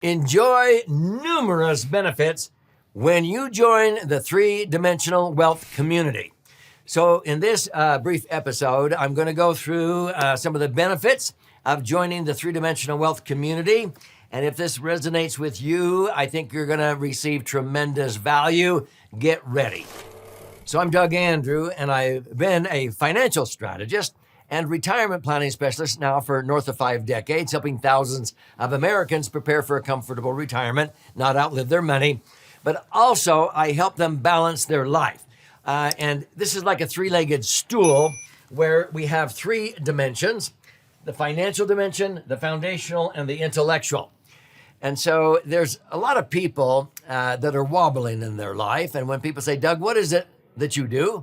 Enjoy numerous benefits when you join the three-dimensional wealth community. So in this brief episode, I'm going to go through some of the benefits of joining the three-dimensional wealth community. And if this resonates with you, I think you're going to receive tremendous value. Get ready. So I'm Doug Andrew, and I've been a financial strategist and retirement planning specialist now for north of 5 decades, helping thousands of Americans prepare for a comfortable retirement, not outlive their money, but also I help them balance their life. And this is like a three-legged stool where we have 3 dimensions: the financial dimension, the foundational, and the intellectual. And so there's a lot of people that are wobbling in their life. And when people say, Doug, what is it that you do?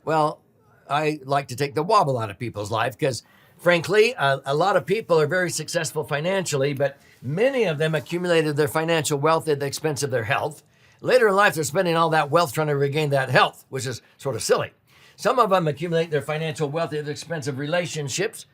Well, I like to take the wobble out of people's life because, frankly, a lot of people are very successful financially, but many of them accumulated their financial wealth at the expense of their health. Later in life, they're spending all that wealth trying to regain that health, which is sort of silly. Some of them accumulate their financial wealth at the expense of relationships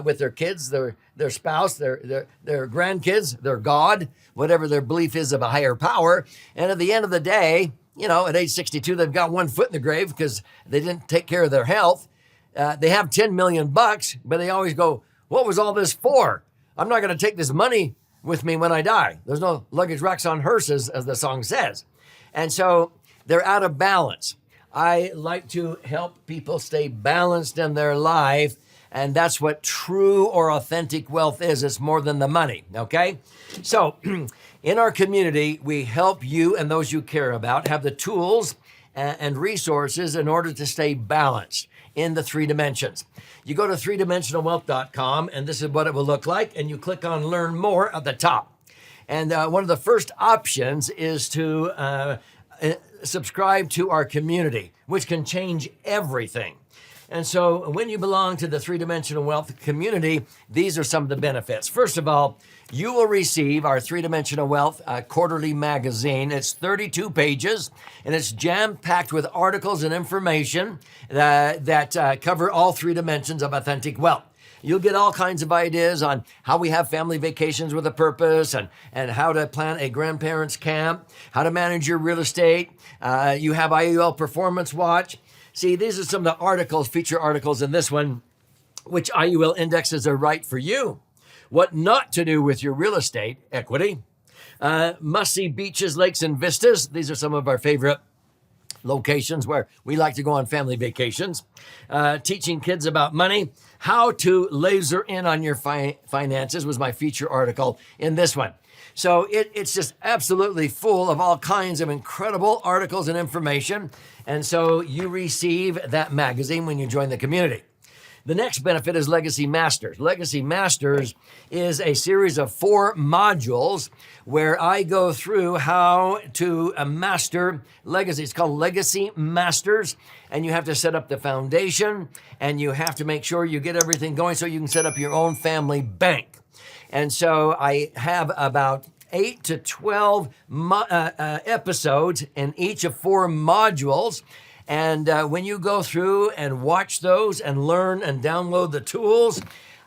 with their kids, their spouse, their grandkids, their God, whatever their belief is of a higher power. And at the end of the day, you know, at age 62, they've got one foot in the grave because they didn't take care of their health. They have $10 million, but they always go, what was all this for? I'm not going to take this money with me when I die. There's no luggage racks on hearses, as the song says. And so they're out of balance. I like to help people stay balanced in their life. And that's what true or authentic wealth is. It's more than the money, okay? So in our community, we help you and those you care about have the tools and resources in order to stay balanced in the 3 dimensions. You go to threedimensionalwealth.com, and this is what it will look like, and you click on Learn More at the top. And one of the first options is to subscribe to our community, which can change everything. And so when you belong to the three-dimensional wealth community, these are some of the benefits. First of all, you will receive our three-dimensional wealth quarterly magazine. It's 32 pages, and it's jam-packed with articles and information that cover all 3 dimensions of authentic wealth. You'll get all kinds of ideas on how we have family vacations with a purpose and how to plan a grandparents camp, how to manage your real estate. You have IUL Performance Watch. See, these are some of the articles, feature articles in this one, which IUL indexes are right for you. What not to do with your real estate equity. Must-see beaches, lakes, and vistas. These are some of our favorite locations where we like to go on family vacations. Teaching kids about money. How to laser in on your finances was my feature article in this one. So it's just absolutely full of all kinds of incredible articles and information. And so you receive that magazine when you join the community. The next benefit is Legacy Masters. Legacy Masters is a series of 4 modules where I go through how to master legacy. It's called Legacy Masters, and you have to set up the foundation, and you have to make sure you get everything going so you can set up your own family bank. And so I have about 8 to 12 episodes in each of 4 modules. And when you go through and watch those and learn and download the tools,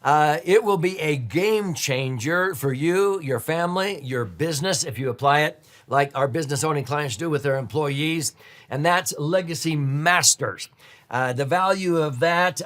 it will be a game changer for you, your family, your business, if you apply it like our business owning clients do with their employees. And that's Legacy Masters. The value of that,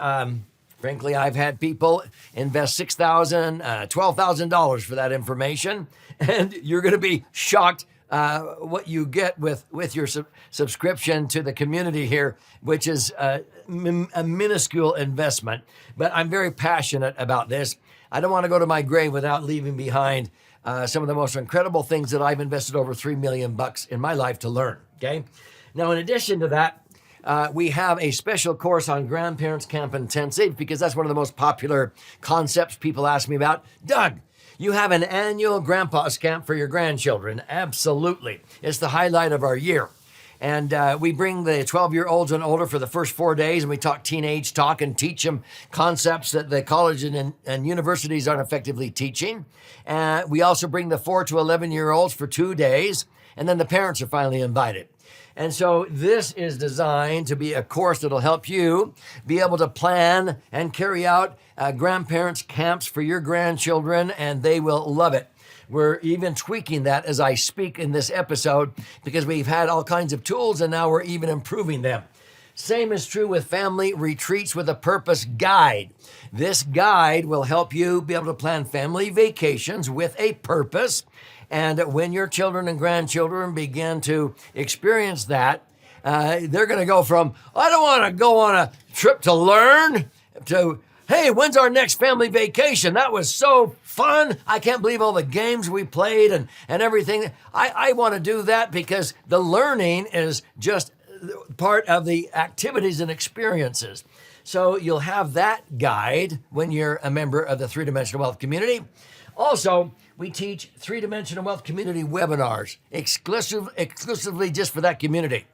frankly, I've had people invest $6,000, $12,000 for that information, and you're going to be shocked what you get with your subscription to the community here, which is a minuscule investment. But I'm very passionate about this. I don't want to go to my grave without leaving behind some of the most incredible things that I've invested over $3 million in my life to learn. Okay. Now, in addition to that, we have a special course on Grandparents Camp Intensive because that's one of the most popular concepts people ask me about. Doug, you have an annual grandpa's camp for your grandchildren. Absolutely. It's the highlight of our year. And we bring the 12-year-olds and older for the first 4 days, and we talk teenage talk and teach them concepts that the college and universities aren't effectively teaching. We also bring the 4 to 11-year-olds for 2 days, and then the parents are finally invited. And so this is designed to be a course that'll help you be able to plan and carry out grandparents' camps for your grandchildren, and they will love it. We're even tweaking that as I speak in this episode because we've had all kinds of tools and now we're even improving them. Same is true with Family Retreats with a Purpose guide. This guide will help you be able to plan family vacations with a purpose. And when your children and grandchildren begin to experience that, they're going to go from, I don't want to go on a trip to learn, to, hey, when's our next family vacation? That was so fun. I can't believe all the games we played and everything. I want to do that because the learning is just part of the activities and experiences. So you'll have that guide when you're a member of the Three-Dimensional Wealth Community. Also, we teach Three-Dimensional Wealth Community webinars exclusively just for that community.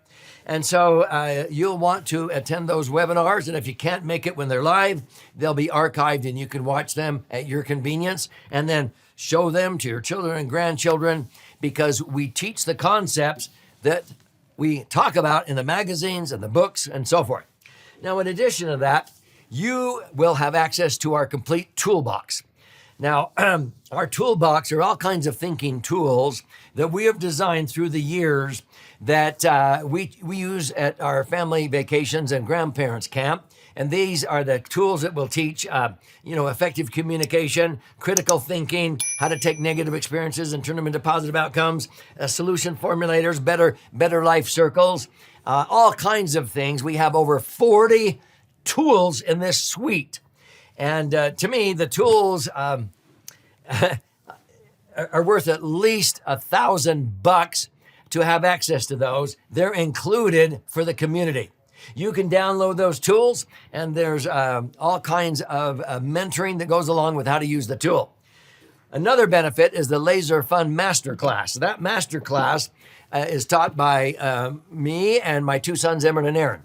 And so you'll want to attend those webinars. And if you can't make it when they're live, they'll be archived and you can watch them at your convenience and then show them to your children and grandchildren because we teach the concepts that we talk about in the magazines and the books and so forth. Now, in addition to that, you will have access to our complete toolbox. Now, our toolbox are all kinds of thinking tools that we have designed through the years that we use at our family vacations and grandparents camp. And these are the tools that will teach, effective communication, critical thinking, how to take negative experiences and turn them into positive outcomes, solution formulators, better life circles, all kinds of things. We have over 40 tools in this suite. And to me, the tools are worth at least $1,000 to have access to those. They're included for the community. You can download those tools, and there's all kinds of mentoring that goes along with how to use the tool. Another benefit is the L.A.S.E.R Fund Masterclass. That masterclass is taught by me and my two sons, Emmett and Aaron.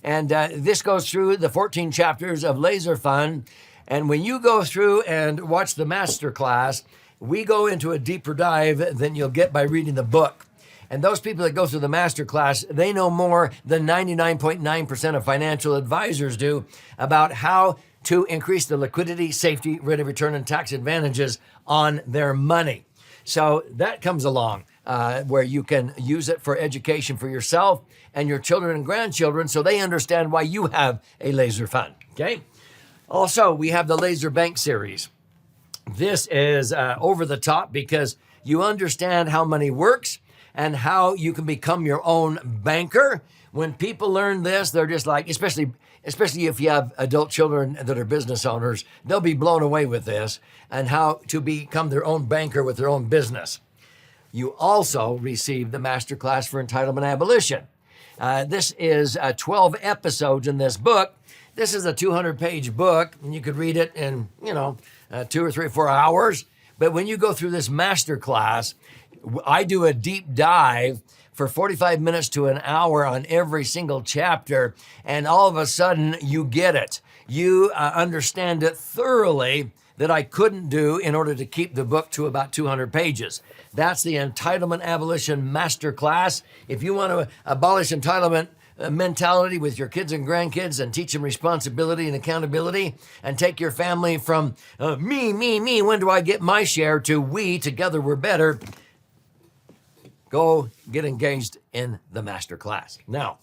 And this goes through the 14 chapters of L.A.S.E.R Fund. And when you go through and watch the masterclass, we go into a deeper dive than you'll get by reading the book. And those people that go through the masterclass, they know more than 99.9% of financial advisors do about how to increase the liquidity, safety, rate of return, and tax advantages on their money. So that comes along where you can use it for education for yourself and your children and grandchildren so they understand why you have a L.A.S.E.R fund, okay? Also, we have the L.A.S.E.R Bank Series. This is over the top because you understand how money works and how you can become your own banker. When people learn this, they're just like, especially if you have adult children that are business owners, they'll be blown away with this and how to become their own banker with their own business. You also receive the masterclass for entitlement abolition. This is 12 episodes in this book. This is a 200-page book, and you could read it in, 2 or 3 or 4 hours. But when you go through this masterclass, I do a deep dive for 45 minutes to an hour on every single chapter, and all of a sudden you get it. You understand it thoroughly that I couldn't do in order to keep the book to about 200 pages. That's the Entitlement Abolition Masterclass. If you want to abolish entitlement mentality with your kids and grandkids and teach them responsibility and accountability and take your family from me, when do I get my share, to we, together we're better, go get engaged in the masterclass. Now,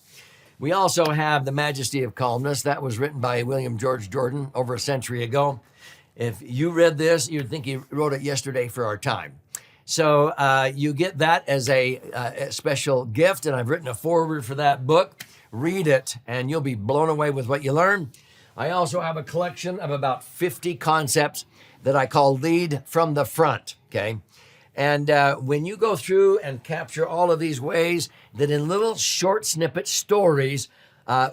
we also have The Majesty of Calmness. That was written by William George Jordan over a century ago. If you read this, you'd think he wrote it yesterday for our time. So you get that as a special gift, and I've written a foreword for that book. Read it, and you'll be blown away with what you learn. I also have a collection of about 50 concepts that I call Lead from the Front, okay? And when you go through and capture all of these ways that in little short snippet stories,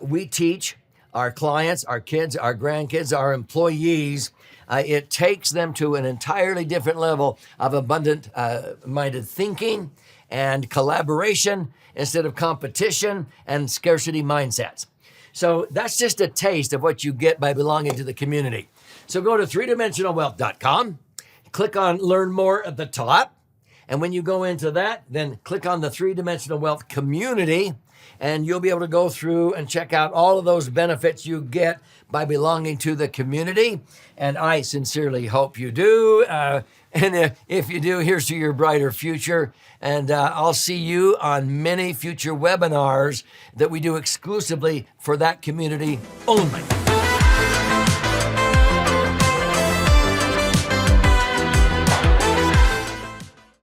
we teach our clients, our kids, our grandkids, our employees, it takes them to an entirely different level of abundant-minded thinking and collaboration instead of competition and scarcity mindsets. So that's just a taste of what you get by belonging to the community. So go to threedimensionalwealth.com, click on Learn More at the top, and when you go into that, then click on the Three-Dimensional Wealth Community, and you'll be able to go through and check out all of those benefits you get by belonging to the community. And I sincerely hope you do. And if you do, here's to your brighter future. And I'll see you on many future webinars that we do exclusively for that community only.